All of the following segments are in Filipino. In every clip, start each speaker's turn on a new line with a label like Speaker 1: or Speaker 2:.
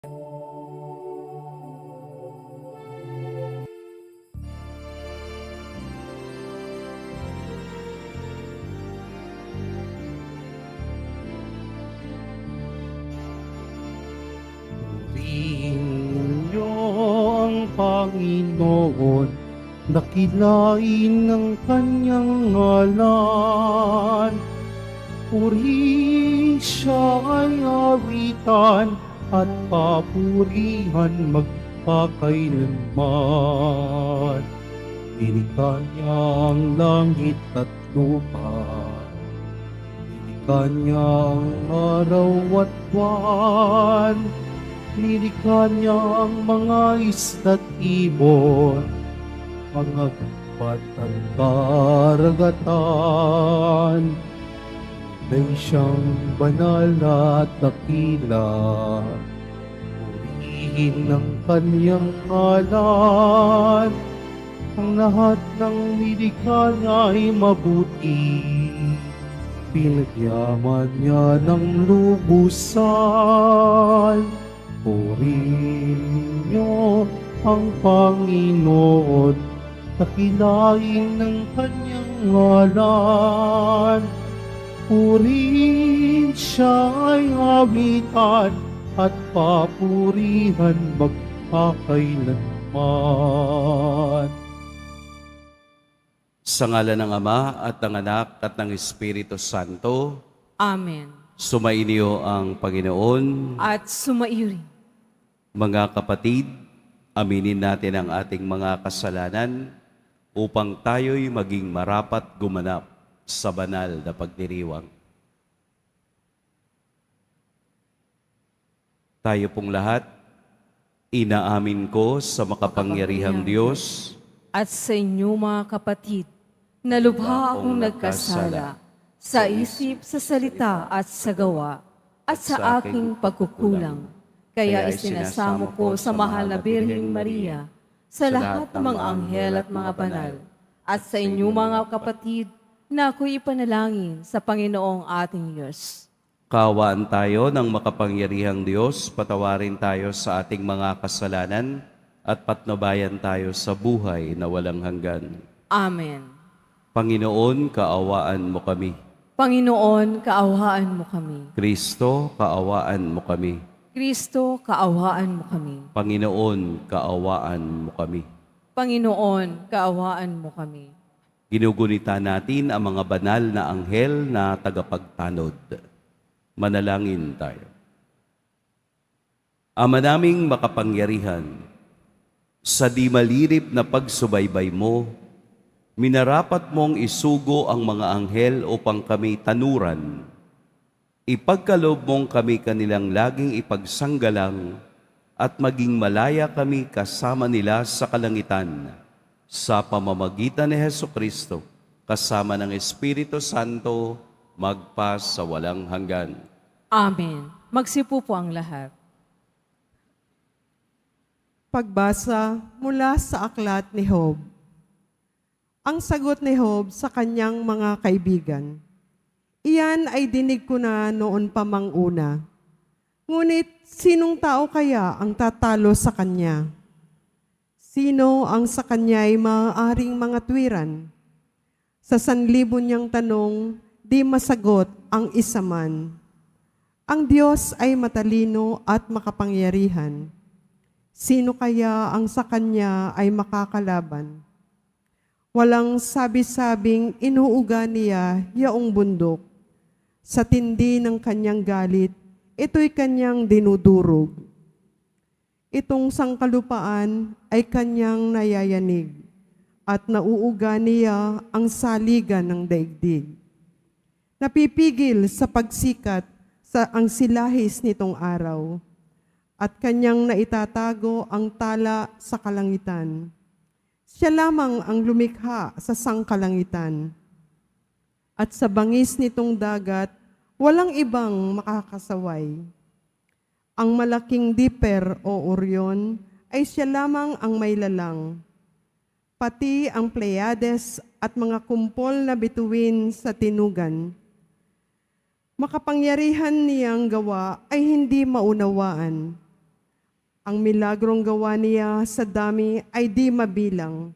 Speaker 1: Purihin niyo ang Panginoon, dakilain ng kanyang ngalan. Purihin siya ay awitan at papurihan magpakailanman. Nilikha niya ang langit at lupa, nilikha niya ang araw at buwan, nilikha niya ang mga isda't ibon, mga gubat at karagatan. Tunay siyang banal at dakila, purihin ng kanyang ngalan. Ang lahat ng nilikha niya ay mabuti, pinagyaman niya ng lubusan. Purihin niyo ang Panginoon, dakilain ng kanyang ngalan. Purihin siya ay awitan at papurihan magpakailanman. Sa ngalan ng Ama at ng Anak at ng Espiritu Santo,
Speaker 2: Amen.
Speaker 1: sumainyo ang Panginoon.
Speaker 2: At sumaiyo rin.
Speaker 1: Mga kapatid, aminin natin ang ating mga kasalanan upang tayo'y maging marapat gumanap sa banal na pagdiriwang. Tayo pong lahat, inaamin ko sa makapangyarihang Diyos
Speaker 2: At sa inyo mga kapatid, na lubha akong nagkasala sa isip, sa salita at sa gawa, at sa aking pagkukulang. Kaya isinasamo ko sa mahal na Birheng Maria, sa lahat ng mga anghel at mga banal, at sa inyo mga kapatid, na ako'y ipanalangin sa Panginoong ating Diyos.
Speaker 1: Kaawaan tayo ng makapangyarihang Diyos, patawarin tayo sa ating mga kasalanan, at patnubayan tayo sa buhay na walang hanggan.
Speaker 2: Amen.
Speaker 1: Panginoon, kaawaan mo kami.
Speaker 2: Panginoon, kaawaan mo kami.
Speaker 1: Kristo, kaawaan mo kami.
Speaker 2: Kristo, kaawaan mo kami.
Speaker 1: Panginoon, kaawaan mo kami.
Speaker 2: Panginoon, kaawaan mo kami.
Speaker 1: Ginugunita natin ang mga banal na anghel na tagapagtanod. Manalangin tayo. Ama naming makapangyarihan, sa di malirip na pagsubaybay mo, minarapat mong isugo ang mga anghel upang kami tanuran. Ipagkaloob mong kami kanilang laging ipagsanggalang at maging malaya kami kasama nila sa kalangitan sa pamamagitan ni Hesukristo kasama ng Espiritu Santo magpa sa walang hanggan.
Speaker 2: Amen. Magsipo po ang lahat.
Speaker 3: Pagbasa mula sa aklat ni Job. Ang sagot ni Job sa kanyang mga kaibigan. Iyan ay dinig ko na noon pa mang una. Ngunit sinong tao kaya ang tatalo sa kanya? Sino ang sa kanya ay maaaring mga tuwiran? Sa 1,000 niyang tanong, di masagot ang isa man. Ang Diyos ay matalino at makapangyarihan. Sino kaya ang sa kanya ay makakalaban? Walang sabi-sabing inuuga niya yaong bundok. Sa tindi ng kanyang galit, ito'y kanyang dinudurog. Itong sangkalupaan ay kanyang nayayanig at nauuga niya ang saligan ng daigdig. Napipigil sa pagsikat ang silahis nitong araw at kanyang naitatago ang tala sa kalangitan. Siya lamang ang lumikha sa sangkalangitan. At sa bangis nitong dagat, walang ibang makakasaway. Ang malaking Dipper o Orion ay siya lamang ang may lalang. Pati ang Pleiades at mga kumpol na bituin sa tinugan. Makapangyarihan niyang gawa ay hindi maunawaan. Ang milagrong gawa niya sa dami ay di mabilang.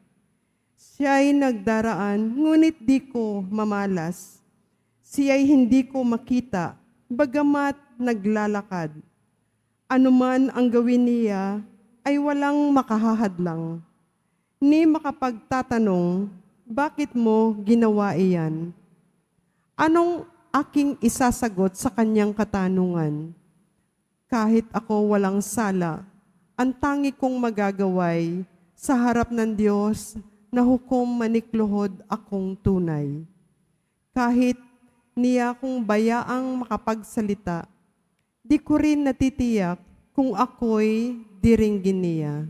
Speaker 3: Siya'y nagdaraan, ngunit di ko mamalas. Siya'y hindi ko makita, bagamat naglalakad. Anuman ang gawin niya, ay walang makahahadlang. Ni makapagtatanong, bakit mo ginawa iyan? Anong aking isasagot sa kanyang katanungan? Kahit ako walang sala, ang tangi kong magagaway sa harap ng Diyos na hukom manikluhod akong tunay. Kahit niya kong bayaang makapagsalita, di ko rin natitiyak kung ako'y diringgin niya.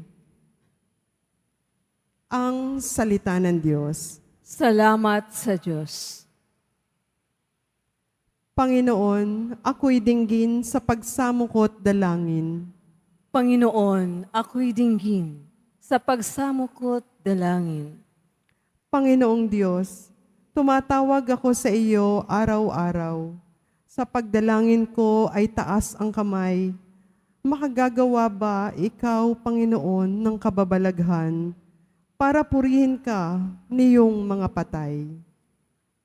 Speaker 3: Ang salita ng Diyos.
Speaker 2: Salamat sa Diyos.
Speaker 3: Panginoon, ako'y dinggin sa pagsamukot dalangin.
Speaker 2: Panginoon, ako'y dinggin sa pagsamukot dalangin.
Speaker 3: Panginoong Diyos, tumatawag ako sa iyo araw-araw. Sa pagdalangin ko ay taas ang kamay. Makagagawa ba ikaw, Panginoon, ng kababalaghan para purihin ka niyong mga patay?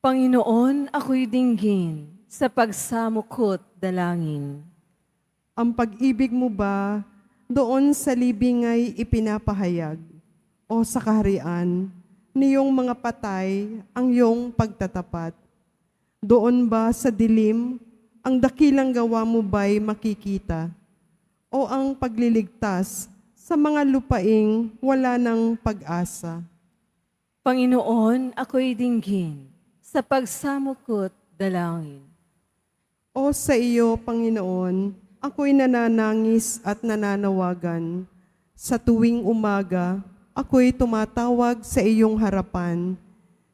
Speaker 2: Panginoon, ako'y dinggin sa pagsamukot dalangin.
Speaker 3: Ang pag-ibig mo ba doon sa libing ay ipinapahayag o sa kaharian niyong mga patay ang iyong pagtatapat? Doon ba sa dilim ang dakilang gawa mo ba'y makikita? O ang pagliligtas sa mga lupaing wala ng pag-asa?
Speaker 2: Panginoon, ako'y dinggin sa pagsamukot dalangin.
Speaker 3: O sa iyo, Panginoon, ako'y nananangis at nananawagan. Sa tuwing umaga, ako'y tumatawag sa iyong harapan.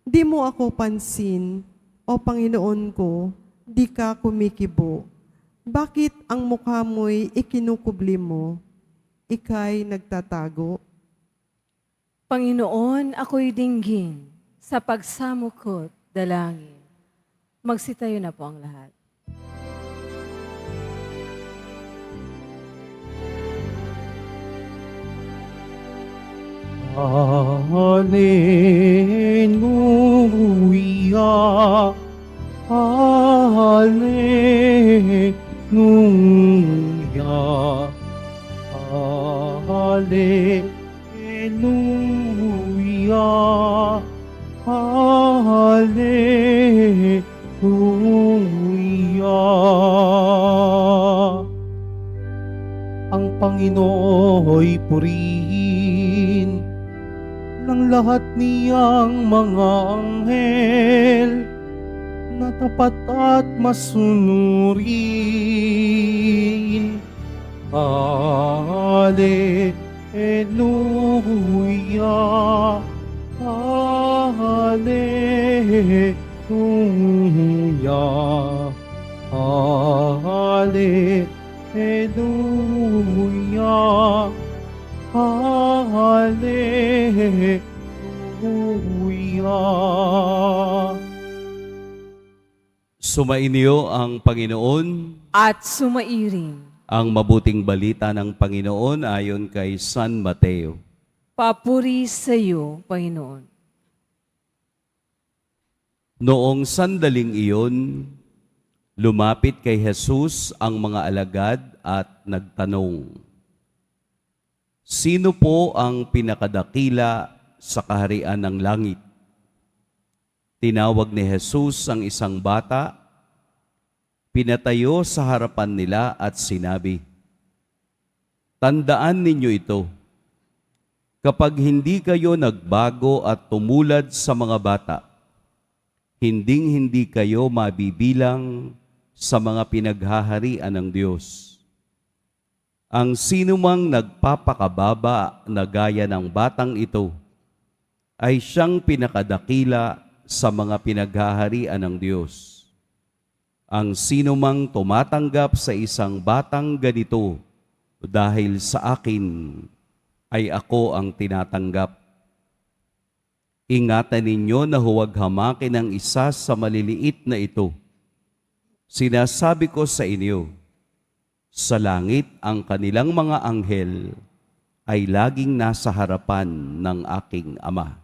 Speaker 3: Di mo ako pansin, o Panginoon ko, di ka kumikibo. Bakit ang mukha mo'y ikinukubli mo? Ika'y nagtatago.
Speaker 2: Panginoon, ako'y dinggin sa pagsamukot dalangin. Magsitayo na po ang lahat.
Speaker 1: Hallelujah, Hallelujah, Hallelujah, Hallelujah. Ang Panginoo'y purihin ng lahat niyang mga anghel na tapat at masunurin. Hallelujah, Hallelujah, Hallelujah, Hallelujah. Sumainyo ang Panginoon.
Speaker 2: At sumairin.
Speaker 1: Ang mabuting balita ng Panginoon ayon kay San Mateo.
Speaker 2: Papuri sa iyo, Panginoon.
Speaker 1: Noong sandaling iyon, lumapit kay Jesus ang mga alagad at nagtanong, "Sino po ang pinakadakila sa kaharian ng langit?" Tinawag ni Jesus ang isang bata, pinatayo sa harapan nila at sinabi, "Tandaan ninyo ito, kapag hindi kayo nagbago at tumulad sa mga bata, hinding-hindi kayo mabibilang sa mga pinaghaharian ng Diyos. Ang sinumang nagpapakababa na gaya ng batang ito ay siyang pinakadakila sa mga pinaghaharian ng Diyos. Ang sinumang tumatanggap sa isang batang ganito dahil sa akin, ay ako ang tinatanggap. Ingatan ninyo na huwag hamakin ang isa sa maliliit na ito. Sinasabi ko sa inyo, Sa langit ang kanilang mga anghel ay laging nasa harapan ng aking Ama.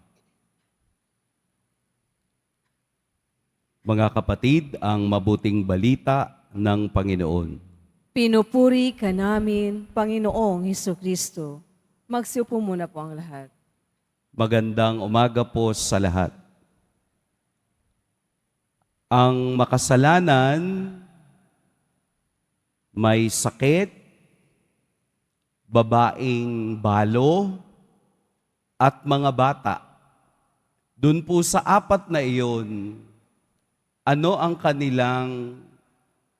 Speaker 1: Mga kapatid, ang mabuting balita ng Panginoon.
Speaker 2: Pinupuri ka namin, Panginoong Hesukristo. Magsiupo muna po ang lahat.
Speaker 1: Magandang umaga po sa lahat. Ang makasalanan, may sakit, babaeng balo, at mga bata. Dun po sa apat na iyon, ano ang kanilang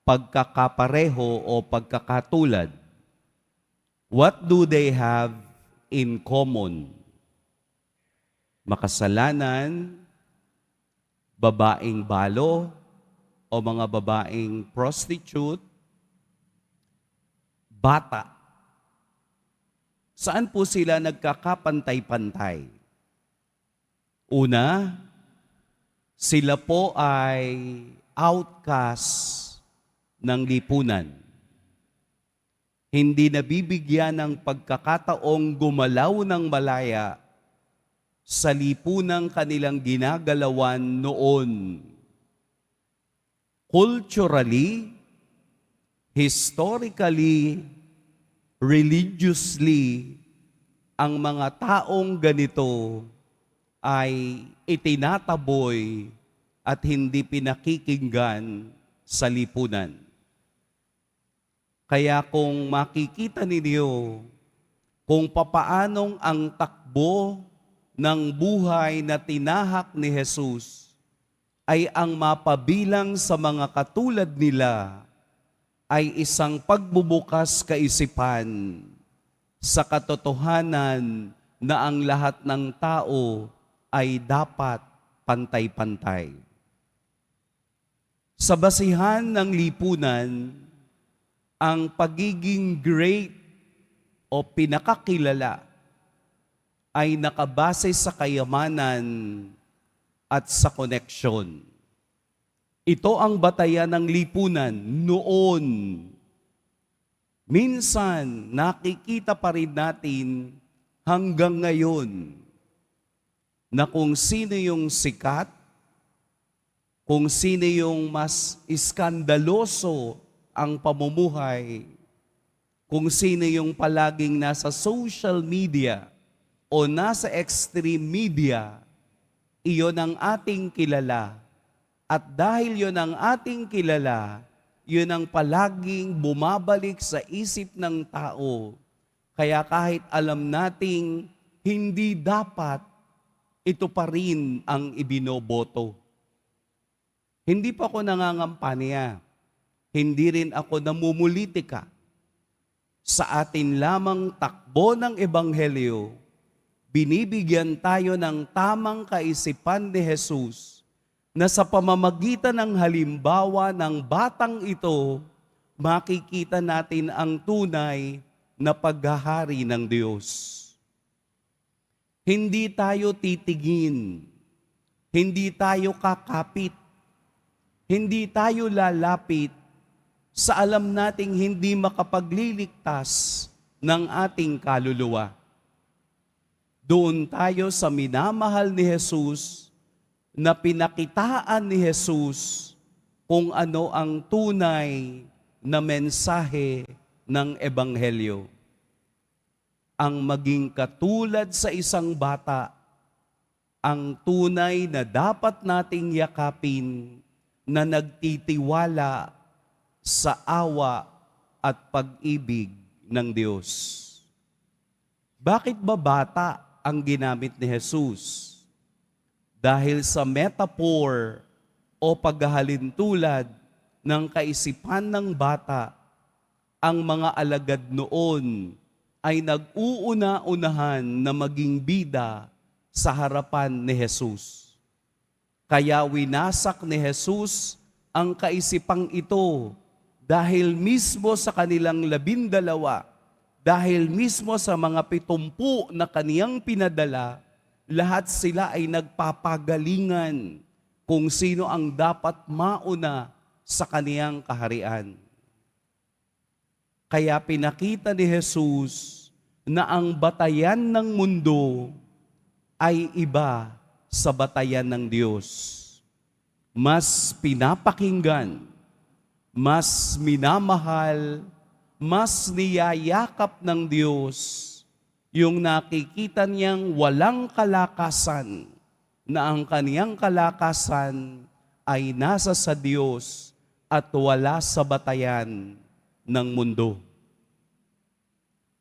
Speaker 1: pagkakapareho o pagkakatulad? What do they have in common? Makasalanan, babaeng balo, o mga babaeng prostitute, bata. Saan po sila nagkakapantay-pantay? Una, sila po ay outcast ng lipunan. Hindi nabibigyan ng pagkakataong gumalaw ng malaya sa lipunang kanilang ginagalawan noon. Culturally, historically, religiously, ang mga taong ganito ay itinataboy at hindi pinakikinggan sa lipunan. Kaya kung makikita ninyo kung papaanong ang takbo ng buhay na tinahak ni Jesus ay ang mapabilang sa mga katulad nila ay isang pagbubukas kaisipan sa katotohanan na ang lahat ng tao ay dapat pantay-pantay. Sa basihan ng lipunan, ang pagiging great o pinakakilala ay nakabase sa kayamanan at sa koneksyon. Ito ang batayan ng lipunan noon. Minsan, nakikita pa rin natin hanggang ngayon na kung sino yung sikat, kung sino yung mas iskandaloso ang pamumuhay, kung sino yung palaging nasa social media o nasa extreme media, iyon ang ating kilala. At dahil yun ang ating kilala, yun ang palaging bumabalik sa isip ng tao. Kaya kahit alam nating hindi dapat, ito pa rin ang ibinoboto. Hindi pa ako nangangampanya. Hindi rin ako namumulitika. Sa atin lamang takbo ng Ebanghelyo, binibigyan tayo ng tamang kaisipan ni Jesus na sa pamamagitan ng halimbawa ng batang ito, makikita natin ang tunay na paghahari ng Diyos. Hindi tayo titigin, hindi tayo kakapit, hindi tayo lalapit sa alam nating hindi makapagliligtas ng ating kaluluwa. Doon tayo sa minamahal ni Jesus na pinakitaan ni Jesus kung ano ang tunay na mensahe ng Ebanghelyo. Ang maging katulad sa isang bata, ang tunay na dapat nating yakapin na nagtitiwala sa awa at pag-ibig ng Diyos. Bakit ba bata ang ginamit ni Jesus? Dahil sa metaphor o paghahalintulad ng kaisipan ng bata, ang mga alagad noon ay nag-uuna-unahan na maging bida sa harapan ni Jesus. Kaya winasak ni Jesus ang kaisipang ito dahil mismo sa kanilang 12, dahil mismo sa mga 70 na kaniyang pinadala, lahat sila ay nagpapagalingan kung sino ang dapat mauna sa kaniyang kaharian. Kaya pinakita ni Jesus na ang batayan ng mundo ay iba sa batayan ng Diyos. Mas pinapakinggan, mas minamahal, mas niyayakap ng Diyos yung nakikita niyang walang kalakasan, na ang kaniyang kalakasan ay nasa sa Diyos at wala sa batayan ng mundo.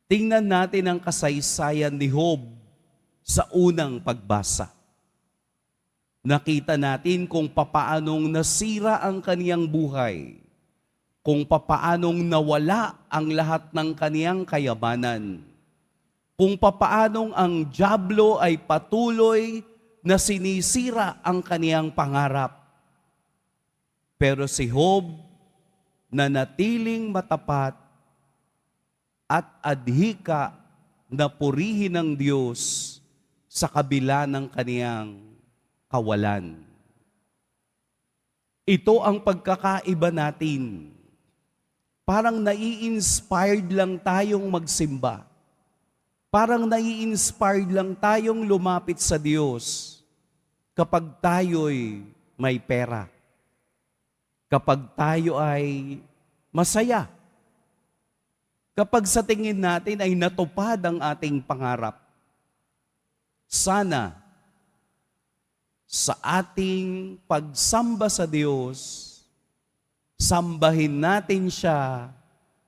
Speaker 1: Tingnan natin ang kasaysayan ni Job sa unang pagbasa. Nakita natin kung papaanong nasira ang kaniyang buhay, kung papaanong nawala ang lahat ng kaniyang kayamanan, kung papaanong ang dyablo ay patuloy na sinisira ang kaniyang pangarap. Pero si Job, na natiling matapat at adhika na purihin ng Diyos sa kabila ng kaniyang kawalan. Ito ang pagkakaiba natin. Parang nai-inspired lang tayong magsimba. Parang nai-inspired lang tayong lumapit sa Diyos kapag tayo'y may pera. Kapag tayo ay masaya. Kapag sa tingin natin ay natupad ang ating pangarap. Sana sa ating pagsamba sa Diyos, sambahin natin siya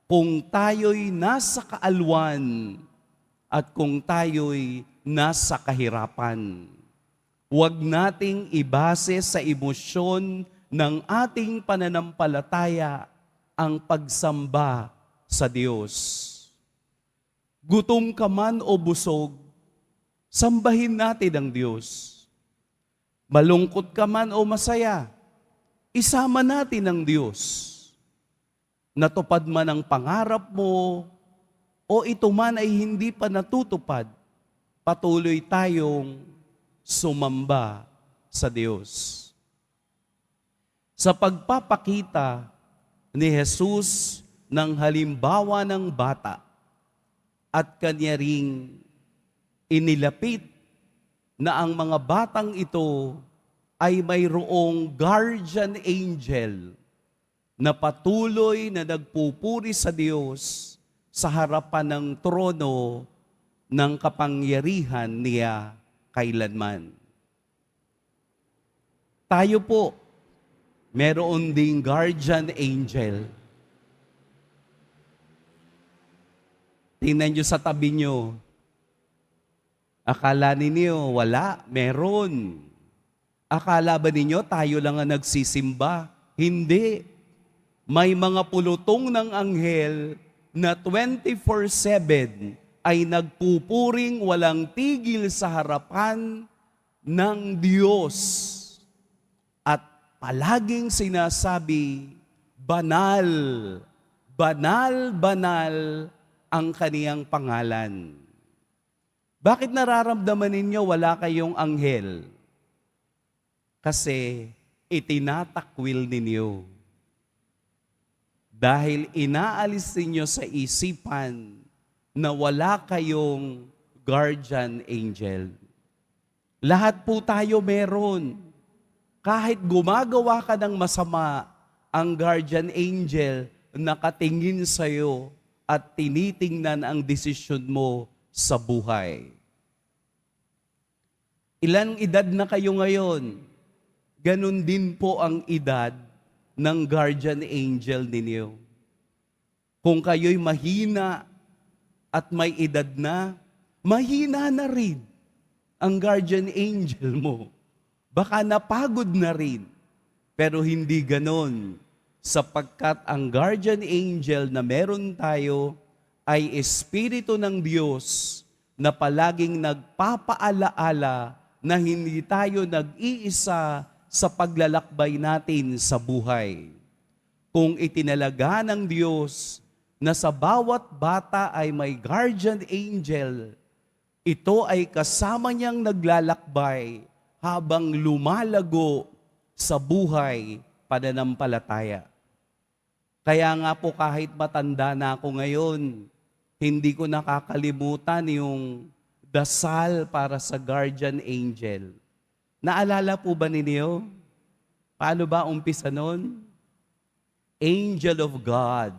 Speaker 1: kung tayo'y nasa kaalwan at kung tayo'y nasa kahirapan. Huwag nating ibase sa emosyon ng ating pananampalataya ang pagsamba sa Diyos. Gutom ka man o busog, sambahin natin ang Diyos. Malungkot ka man o masaya, isama natin ang Diyos. Natupad man ang pangarap mo, o ito man ay hindi pa natutupad, patuloy tayong sumamba sa Diyos. Sa pagpapakita ni Jesus ng halimbawa ng bata at kanya ring inilapit na ang mga batang ito ay mayroong guardian angel na patuloy na nagpupuri sa Diyos sa harapan ng trono ng kapangyarihan niya kailanman. Tayo po, meron ding guardian angel. Tingnan nyo sa tabi nyo. Akala ninyo, wala, meron. Akala ba ninyo, tayo lang ang nagsisimba? Hindi. May mga pulutong ng anghel na 24/7 ay nagpupuring walang tigil sa harapan ng Diyos. At palaging sinasabi, banal, banal, banal ang kaniyang pangalan. Bakit nararamdaman ninyo wala kayong anghel? Kasi itinatakwil ninyo. Dahil inaalis ninyo sa isipan na wala kayong guardian angel. Lahat po tayo meron. Kahit gumagawa ka ng masama, ang guardian angel nakatingin sa'yo at tinitingnan ang desisyon mo sa buhay. Ilang edad na kayo ngayon? Ganon din po ang edad ng guardian angel ninyo. Kung kayo'y mahina at may edad na, mahina na rin ang guardian angel mo. Baka napagod na rin. Pero hindi ganon, sapagkat ang guardian angel na meron tayo ay Espiritu ng Diyos na palaging nagpapaalaala na hindi tayo nag-iisa sa paglalakbay natin sa buhay. Kung itinalaga ng Diyos na sa bawat bata ay may guardian angel, ito ay kasama niyang naglalakbay habang lumalago sa buhay pananampalataya. Kaya nga po kahit matanda na ako ngayon, hindi ko nakakalimutan yung dasal para sa guardian angel. Naalala po ba ninyo? Paano ba umpisa nun? Angel of God,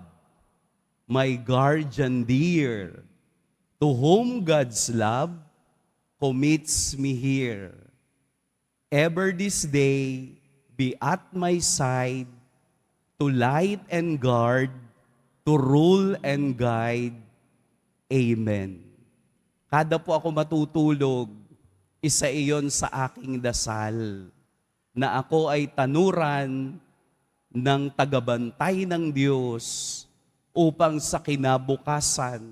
Speaker 1: my guardian dear, to whom God's love commits me here. Ever this day, be at my side, to light and guard, to rule and guide. Amen. Kada po ako matutulog, isa iyon sa aking dasal, na ako ay tanuran ng tagabantay ng Diyos upang sa kinabukasan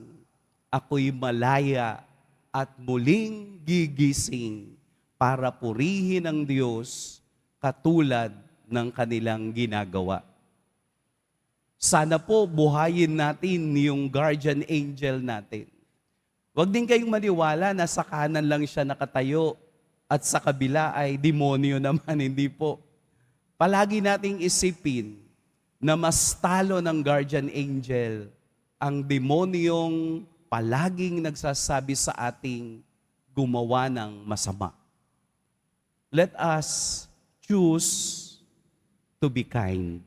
Speaker 1: ako'y malaya at muling gigising para purihin ang Diyos katulad ng kanilang ginagawa. Sana po buhayin natin yung guardian angel natin. Huwag din kayong maniwala na sa kanan lang siya nakatayo at sa kabila ay demonyo naman, hindi po. Palagi nating isipin na mas talo ng guardian angel ang demonyong palaging nagsasabi sa ating gumawa ng masama. Let us choose to be kind.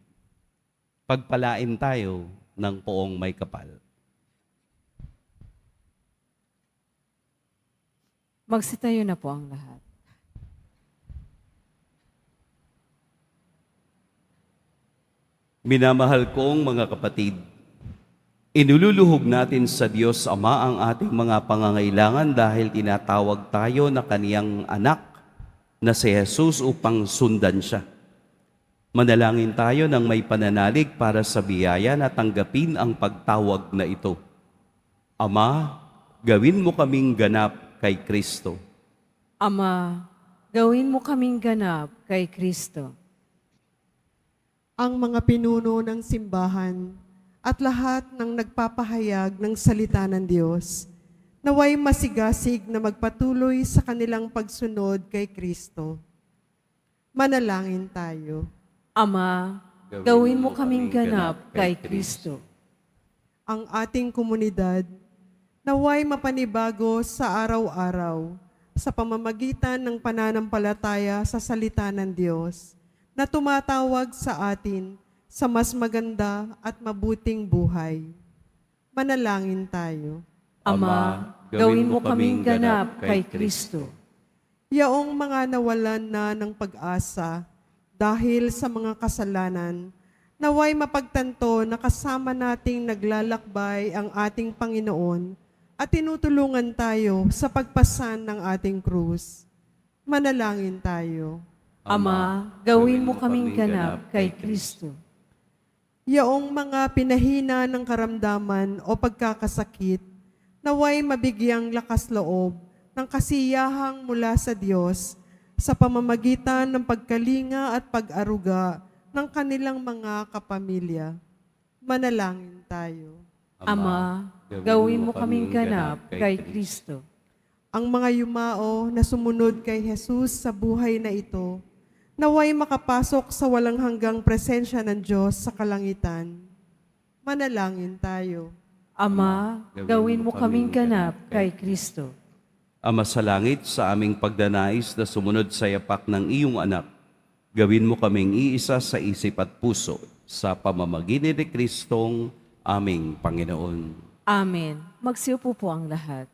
Speaker 1: Pagpalain tayo ng poong may kapal.
Speaker 2: Magsitayo na po ang lahat.
Speaker 1: Minamahal kong mga kapatid, inululuhog natin sa Diyos Ama ang ating mga pangangailangan dahil tinatawag tayo na kaniyang anak na si Jesus upang sundan siya. Manalangin tayo ng may pananalig para sa biyaya na tanggapin ang pagtawag na ito. Ama, gawin mo kaming ganap kay Kristo.
Speaker 2: Ama, gawin mo kaming ganap kay Kristo.
Speaker 3: Ang mga pinuno ng simbahan at lahat ng nagpapahayag ng salita ng Diyos, naway masigasig na magpatuloy sa kanilang pagsunod kay Kristo. Manalangin tayo.
Speaker 2: Ama, gawin mo kaming ganap kay Kristo.
Speaker 3: Ang ating komunidad, naway mapanibago sa araw-araw sa pamamagitan ng pananampalataya sa salita ng Diyos na tumatawag sa atin sa mas maganda at mabuting buhay. Manalangin tayo.
Speaker 2: Ama, gawin mo kaming ganap kay Kristo.
Speaker 3: Yaong mga nawalan na ng pag-asa dahil sa mga kasalanan, naway mapagtanto na kasama nating naglalakbay ang ating Panginoon at tinutulungan tayo sa pagpasan ng ating krus. Manalangin tayo.
Speaker 2: Ama, gawin mo kaming ganap kay Kristo.
Speaker 3: Yaong mga pinahina ng karamdaman o pagkakasakit, naway mabigyang lakas loob ng kasiyahang mula sa Diyos sa pamamagitan ng pagkalinga at pag-aruga ng kanilang mga kapamilya. Manalangin tayo.
Speaker 2: Ama, gawin mo kaming ganap kay Kristo.
Speaker 3: Ang mga yumao na sumunod kay Jesus sa buhay na ito, naway makapasok sa walang hanggang presensya ng Diyos sa kalangitan. Manalangin tayo.
Speaker 2: Ama, gawin mo kaming ganap kay Kristo.
Speaker 1: Ama sa langit, sa aming pagdanais na sumunod sa yapak ng iyong anak, gawin mo kaming iisa sa isip at puso sa pamamagitan ni Kristong aming Panginoon.
Speaker 2: Amen. Magsiupo po ang lahat.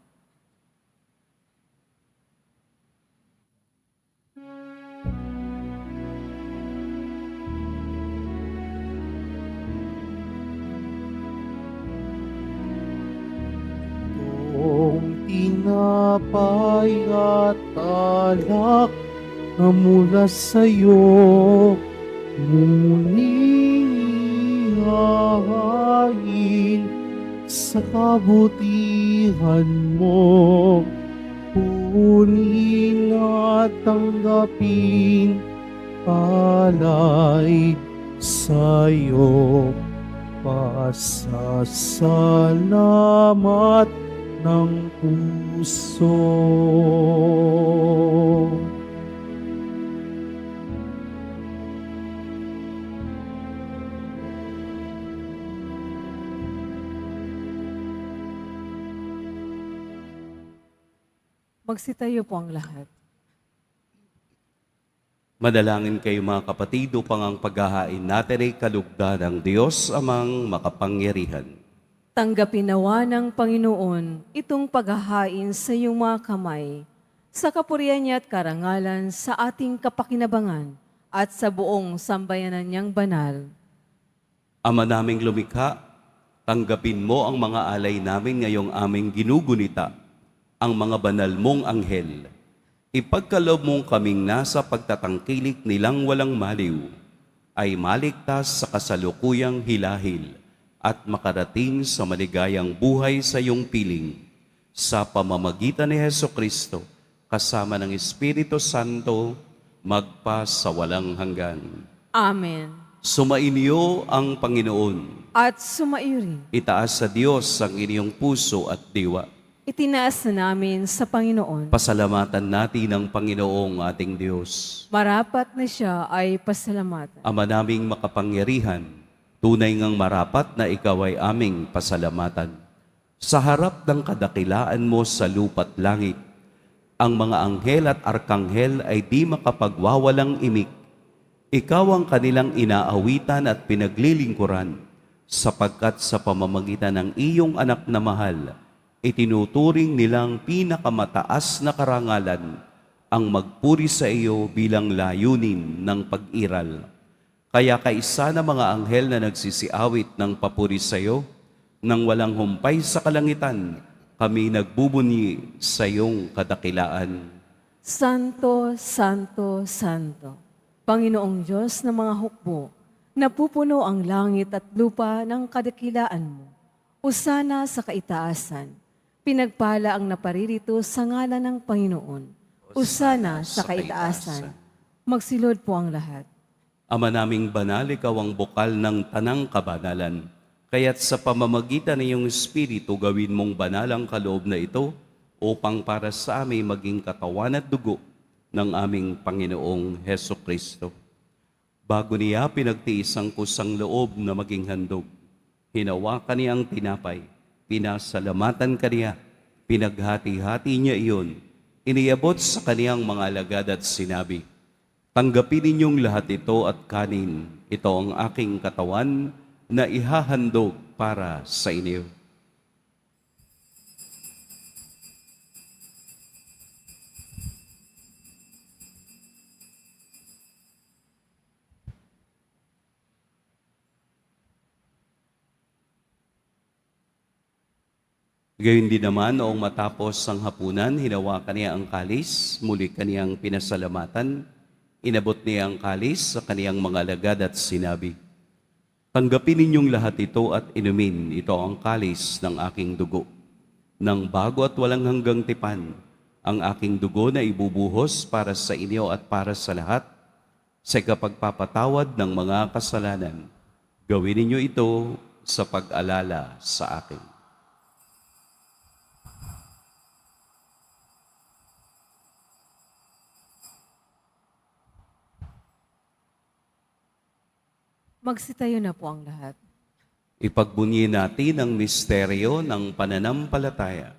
Speaker 4: Kung tinapay at alak na mula sa'yo, muling ihahain sa kabutihan mo. Kunin at tanggapin alay sa'yo. Pasasalamat ng puso.
Speaker 2: Magsitayo po ang lahat.
Speaker 1: Madalangin kayo mga kapatid upang ang paghahain natin ay kalugdan ng Diyos amang makapangyarihan.
Speaker 2: Tanggapin nawa ng Panginoon itong paghahain sa iyong mga kamay, sa kapurihan niya at karangalan sa ating kapakinabangan at sa buong sambayanan niyang banal.
Speaker 1: Ama naming lumikha, tanggapin mo ang mga alay namin ngayong aming ginugunita, ang mga banal mong anghel. Ipagkaloob mong kaming nasa pagtatangkilik nilang walang maliw, ay maligtas sa kasalukuyang hilahil at makarating sa maligayang buhay sa iyong piling. Sa pamamagitan ni Hesukristo, kasama ng Espiritu Santo, magpa sa walang hanggan.
Speaker 2: Amen.
Speaker 1: Sumainyo ang Panginoon.
Speaker 2: At sumaiyo rin.
Speaker 1: Itaas sa Diyos ang inyong puso at diwa.
Speaker 2: Itinaas na namin sa Panginoon.
Speaker 1: Pasalamatan natin ang Panginoong ating Diyos.
Speaker 2: Marapat na siya ay pasalamatan.
Speaker 1: Ama naming makapangyarihan, tunay ngang marapat na ikaw ay aming pasalamatan. Sa harap ng kadakilaan mo sa lupa't langit, ang mga anghel at arkanghel ay di makapagwawalang imik. Ikaw ang kanilang inaawitan at pinaglilingkuran, sapagkat sa pamamagitan ng iyong anak na mahal, itinuturing nilang pinakamataas na karangalan ang magpuri sa iyo bilang layunin ng pag-iral. Kaya kaisa na mga anghel na nagsisiawit ng papuri sa iyo, nang walang humpay sa kalangitan, kami nagbubunyi sa iyong kadakilaan.
Speaker 2: Santo, Santo, Santo, Panginoong Diyos ng mga hukbo, napupuno ang langit at lupa ng kadakilaan mo. Usana sa kaitaasan, pinagpala ang naparirito sa ngalan ng Panginoon. Usana sa kaitaasan. Magsilod po ang lahat.
Speaker 1: Ama naming banal, ikaw ang bukal ng tanang kabanalan. Kaya't sa pamamagitan ng iyong Espiritu, gawin mong banal ang kaloob na ito upang para sa amin maging katawan at dugo ng aming Panginoong Heso Kristo. Bago niya pinagtiis ang kusang loob na maging handog, hinawakan niya ang tinapay, pinasalamatan kaniya, pinaghati-hati niya iyon, iniabot sa kaniyang mga alagad at sinabi, "Tanggapin ninyong lahat ito at kanin, ito ang aking katawan na ihahandog para sa inyo." Gayon din naman, noong matapos ang hapunan, hinawakan niya ang kalis, muli kaniyang pinasalamatan, inabot niya ang kalis sa kaniyang mga alagad at sinabi, "Tanggapin ninyong lahat ito at inumin, ito ang kalis ng aking dugo. Nang bago at walang hanggang tipan, ang aking dugo na ibubuhos para sa inyo at para sa lahat, sa kapagpapatawad ng mga kasalanan. Gawin ninyo ito sa pag-alala sa akin."
Speaker 2: Magsitayo na po ang lahat.
Speaker 1: Ipagbunyi natin ang misteryo ng pananampalataya.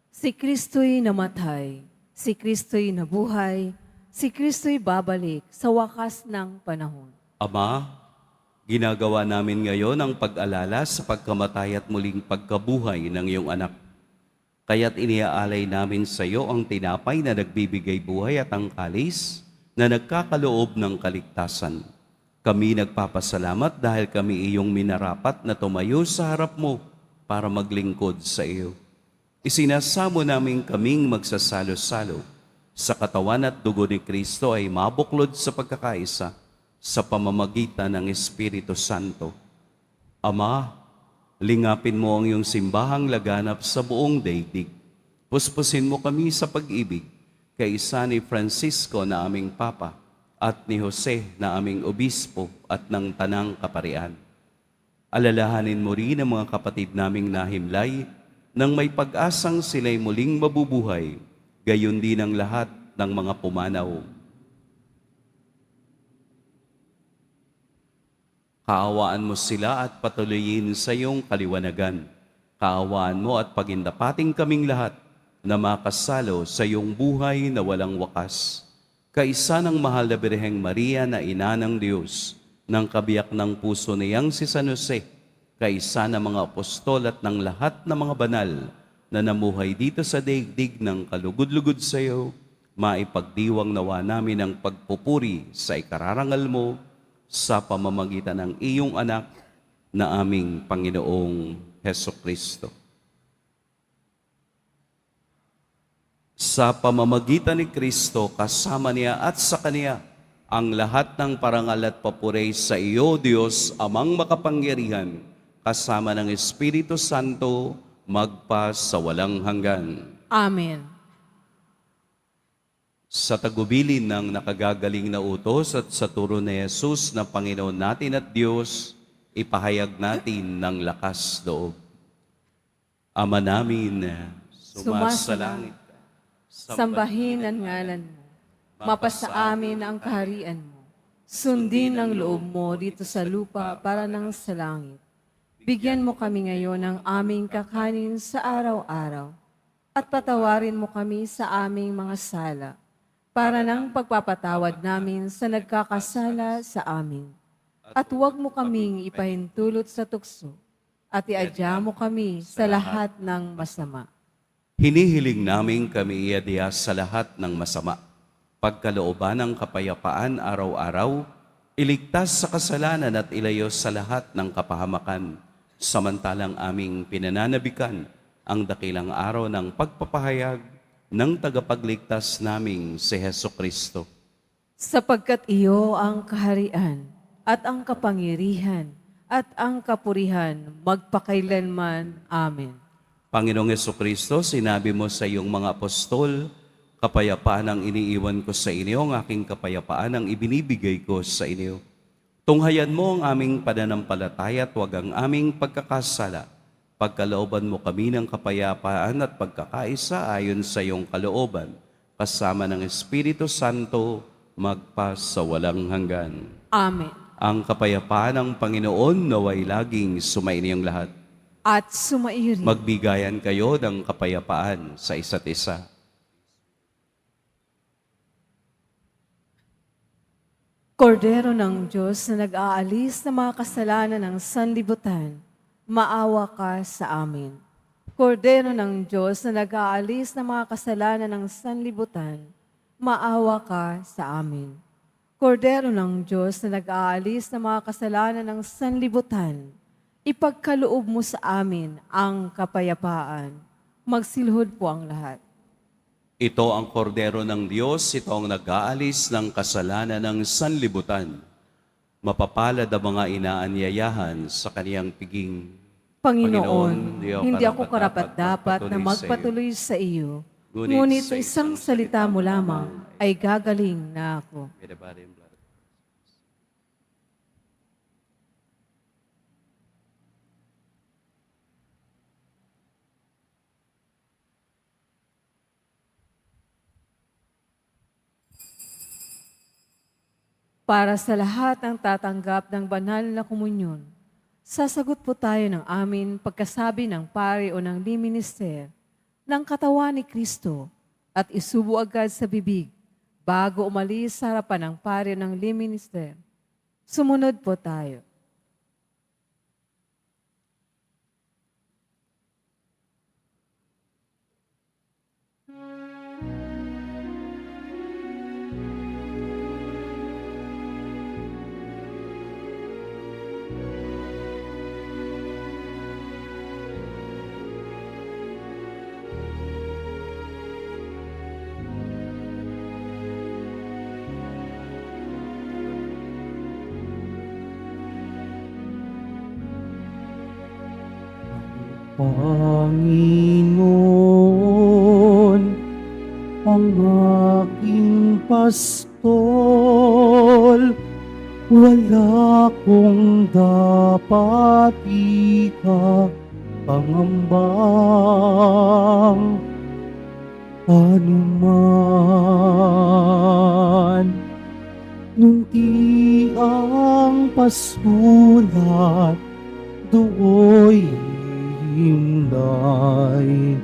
Speaker 2: Si Kristo'y namatay, si Kristo'y nabuhay, si Kristo'y babalik sa wakas ng panahon.
Speaker 1: Ama, ginagawa namin ngayon ang pag-alala sa pagkamatay at muling pagkabuhay ng iyong anak. Kaya't iniaalay namin sa iyo ang tinapay na nagbibigay buhay at ang kalis na nagkakaloob ng kaligtasan. Kami nagpapasalamat dahil kami iyong minarapat na tumayo sa harap mo para maglingkod sa iyo. Isinasamo namin kaming magsasalo-salo sa katawan at dugo ni Kristo ay mabuklod sa pagkakaisa sa pamamagitan ng Espiritu Santo. Ama, lingapin mo ang iyong simbahang laganap sa buong daigdig. Puspusin mo kami sa pag-ibig kay isa ni Francisco na aming Papa at ni Jose na aming obispo at ng Tanang Kaparian. Alalahanin mo rin ang mga kapatid naming nahimlay nang may pag-asang sila'y muling mabubuhay, gayon din ang lahat ng mga pumanaw. Kaawaan mo sila at patuloyin sa iyong kaliwanagan. Kaawaan mo at pagindapating kaming lahat na makasalo sa iyong buhay na walang wakas. Kaisa ng mahal na Birheng Maria na ina ng Diyos, ng kabiyak ng puso niyang si San Jose, kaisa ng mga apostol at ng lahat ng mga banal na namuhay dito sa daigdig ng kalugod-lugod sa iyo, maipagdiwang nawa namin ang pagpupuri sa ikararangal mo sa pamamagitan ng iyong anak na aming Panginoong Heso Kristo. Sa pamamagitan ni Kristo, kasama niya at sa Kaniya, ang lahat ng parangal at papuri sa iyo, Diyos, Amang makapangyarihan, kasama ng Espiritu Santo, magpa sa walang hanggan.
Speaker 2: Amen.
Speaker 1: Sa tagubilin ng nakagagaling na utos at sa turo ni Jesus na Panginoon natin at Diyos, ipahayag natin ng lakas loob. Ama namin, sumasalangit ka.
Speaker 2: Sambahin ang ngalan mo. Mapasa amin ang kaharian mo. Sundin ang loob mo dito sa lupa para nang sa langit. Bigyan mo kami ngayon ng aming kakanin sa araw-araw. At patawarin mo kami sa aming mga sala para nang pagpapatawad namin sa nagkakasala sa amin. At huwag mo kaming ipahintulot sa tukso at iadya mo kami sa lahat ng masama.
Speaker 1: Hinihiling namin kami iadya sa lahat ng masama. Pagkalooban ng kapayapaan araw-araw, iligtas sa kasalanan at ilayo sa lahat ng kapahamakan, samantalang aming pinananabikan ang dakilang araw ng pagpapahayag ng tagapagligtas naming si Heso Kristo.
Speaker 2: Sapagkat iyo ang kaharian at ang kapangyarihan at ang kapurihan magpakailanman. Amen.
Speaker 1: Panginoong Jesucristo, sinabi mo sa iyong mga apostol, kapayapaan ang iniiwan ko sa inyo, ang aking kapayapaan ang ibinibigay ko sa inyo. Tunghayan mo ang aming pananampalataya at huwag ang aming pagkakasala. Pagkalooban mo kami ng kapayapaan at pagkakaisa ayon sa iyong kalooban, kasama ng Espiritu Santo, magpa sa walang hanggan.
Speaker 2: Amen.
Speaker 1: Ang kapayapaan ng Panginoon naway laging sumainiyong lahat.
Speaker 2: At sumaiyo rin.
Speaker 1: Magbigayan kayo ng kapayapaan sa isa't isa.
Speaker 2: Kordero ng Diyos na nag-aalis ng mga kasalanan ng sanlibutan, maawa ka sa amin. Kordero ng Diyos na nag-aalis ng mga kasalanan ng sanlibutan, maawa ka sa amin. Kordero ng Diyos na nag-aalis ng mga kasalanan ng sanlibutan, ipagkaloob mo sa amin ang kapayapaan. Magsilhod po ang lahat.
Speaker 1: Ito ang kordero ng Diyos, ito ang nag-aalis ng kasalanan ng sanlibutan. Mapapalad ang mga inaanyayahan sa kaniyang piging.
Speaker 2: Panginoon, hindi ako karapat-dapat na magpatuloy sa iyo, ngunit sa isang salita mo lamang ay gagaling na ako. Para sa lahat ng tatanggap ng banal na komunyon, sasagot po tayo ng amin pagkasabi ng pari o ng liminister ng katawan ni Kristo at isubo agad sa bibig bago umalis sa harapan ng pari o ng liminister. Sumunod po tayo.
Speaker 4: Panginoon, ang aking pastol, wala kong dapat ikapangambang anuman. Nung di ang pasulat do'y himlay,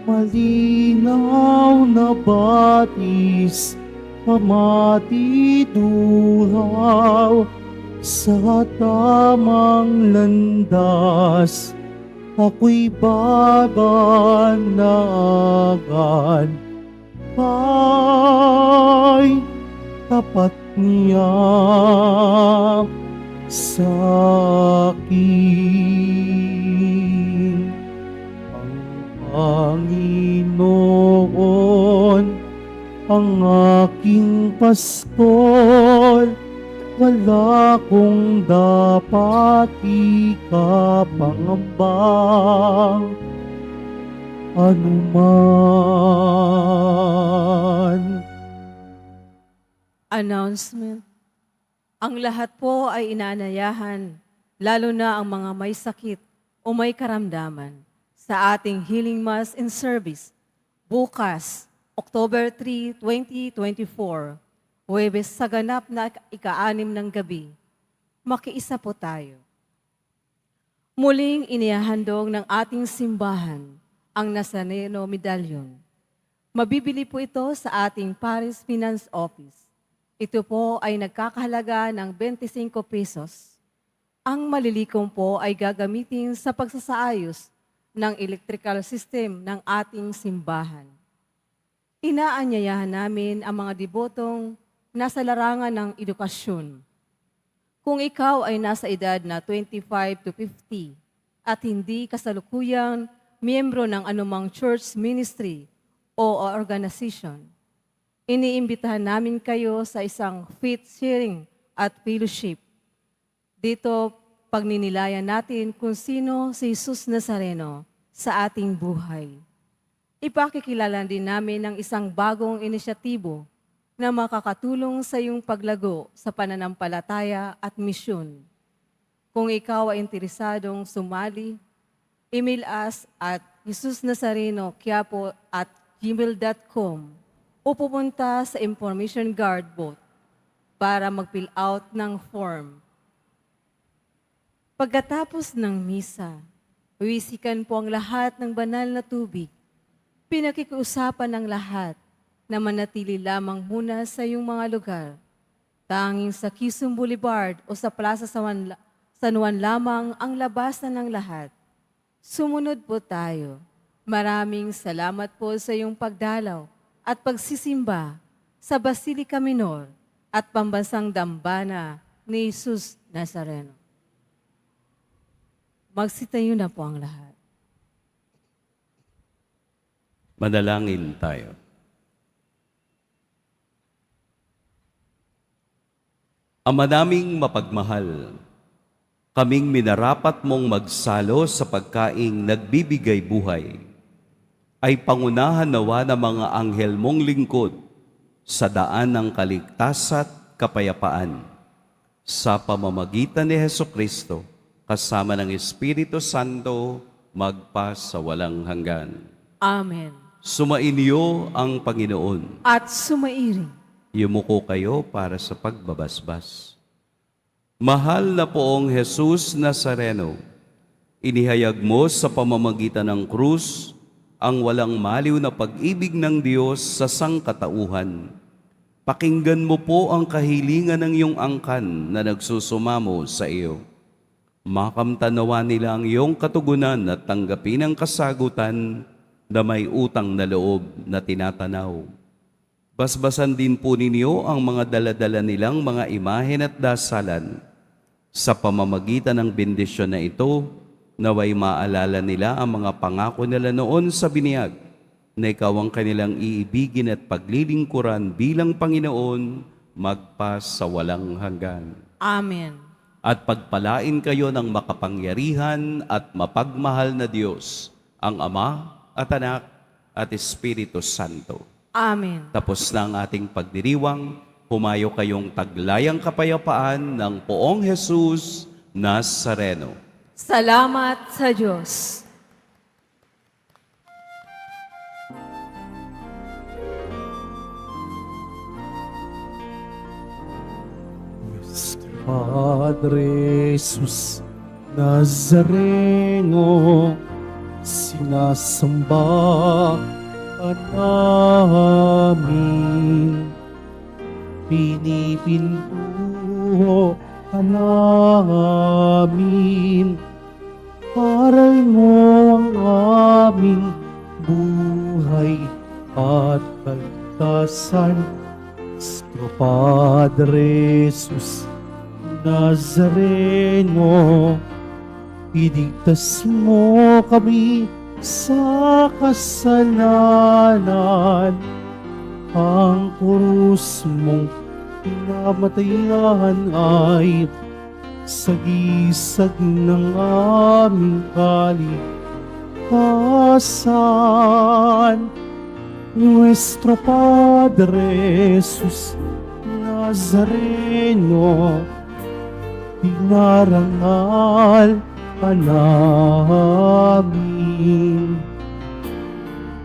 Speaker 4: malinaw na batis, pamatiduhaw sa tamang landas. Ako'y babanagan, ay tapat niya sa akin. Ang Panginoon, ang aking pastor, wala kong dapat ikapangambang anuman.
Speaker 2: Announcement. Ang lahat po ay inaanayahan, lalo na ang mga may sakit o may karamdaman, sa ating Healing Mass and Service bukas, October 3, 2024, Huwebes sa ganap na ika-6 ng gabi. Makiisa po tayo. Muling inihahandog ng ating simbahan ang Nazareno Medallion. Mabibili po ito sa ating Paris Finance Office. Ito po ay nagkakahalaga ng 25 pesos. Ang malilikom po ay gagamitin sa pagsasaayos ng electrical system ng ating simbahan. Inaanyayahan namin ang mga debotong nasa larangan ng edukasyon. Kung ikaw ay nasa edad na 25 to 50 at hindi kasalukuyang miyembro ng anumang church ministry o organization, iniimbitahan namin kayo sa isang faith sharing at fellowship. Dito, pagninilayan natin kung sino si Jesus Nazareno sa ating buhay. Ipakikilala din namin ang isang bagong inisyatibo na makakatulong sa iyong paglago sa pananampalataya at misyon. Kung ikaw ay interesadong sumali, email us at jesusnazareno@gmail.com o pupunta sa information guard booth para mag-fill out ng form. Pagkatapos ng misa, wisikan po ang lahat ng banal na tubig. Pinakikiusapan ng lahat na manatili lamang muna sa iyong mga lugar. Tanging sa Quezon Boulevard o sa Plaza San Juan lamang ang labasan ng lahat. Sumunod po tayo. Maraming salamat po sa iyong pagdalaw at pagsisimba sa Basilica Minor at Pambansang Dambana ni Jesus Nazareno. Magsitayo na po ang lahat.
Speaker 1: Manalangin tayo. Ama naming mapagmahal, kaming minarapat mong magsalo sa pagkaing nagbibigay buhay, ay pangunahan nawa ng mga anghel mong lingkod sa daan ng kaligtasan at kapayapaan. Sa pamamagitan ni Hesukristo, kasama ng Espiritu Santo, magpa sa walang hanggan.
Speaker 2: Amen.
Speaker 1: Sumainyo ang Panginoon.
Speaker 2: At sumairing.
Speaker 1: Yumuko kayo para sa pagbabasbas. Mahal na poong Jesus Nazareno, inihayag mo sa pamamagitan ng krus ang walang maliw na pag-ibig ng Diyos sa sangkatauhan. Pakinggan mo po ang kahilingan ng iyong angkan na nagsusumamo sa iyo. Makamtanawa nila ang iyong katugunan at tanggapin ang kasagutan na may utang na loob na tinatanaw. Basbasan din po ninyo ang mga daladala nilang mga imahen at dasalan. Sa pamamagitan ng bendisyon na ito, naway maalala nila ang mga pangako nila noon sa biniyag, na ikaw ang kanilang iibigin at paglilingkuran bilang Panginoon, magpa sa walang hanggan.
Speaker 2: Amen.
Speaker 1: At pagpalain kayo ng makapangyarihan at mapagmahal na Diyos, ang Ama at Anak at Espiritu Santo.
Speaker 2: Amen.
Speaker 1: Tapos na ang ating pagdiriwang, humayo kayong taglayang kapayapaan ng poong Jesus Nazareno.
Speaker 2: Salamat sa Diyos.
Speaker 4: Padre Jesus Nazareno, sinasamba ka namin. Pinipinto ka namin. Aral mo ang aming buhay at kaligtasan. Nuestro Padre Jesus Nazareno, iligtas mo kami sa kasalanan. Ang krus mong pinamatayan ay sagisag ng aming kaligtasan. Nuestro Padre Jesus Nazareno, dinarangal ka namin.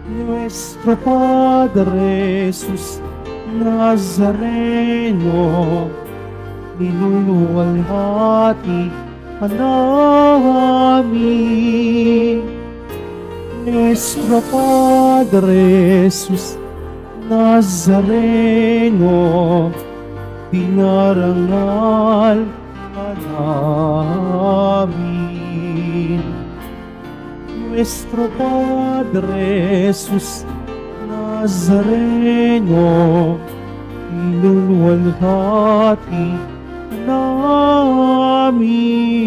Speaker 4: Nuestro Padre Jesus Nazareno, niluluwalhati ka namin. Nuestro Padre Jesus Nazareno, dinarangal ka namin. Nuestro Padre Jesus Nazareno, niluluwalhati ka namin.